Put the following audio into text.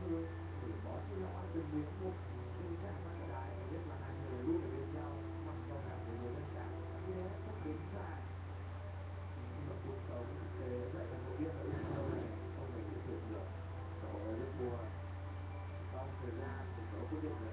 thương để bỏ chi lo từng việc một tình cảm mà cả đại nhất là hai người luôn ở bên nhau mặc dầu nào để người bên cạnh như thế rất đến dài nhưng mà cuộc sống thực tế lại là một biết là ước mơ này không thể thực hiện được cậu rất buồn sau thời gian thì cậu quyết định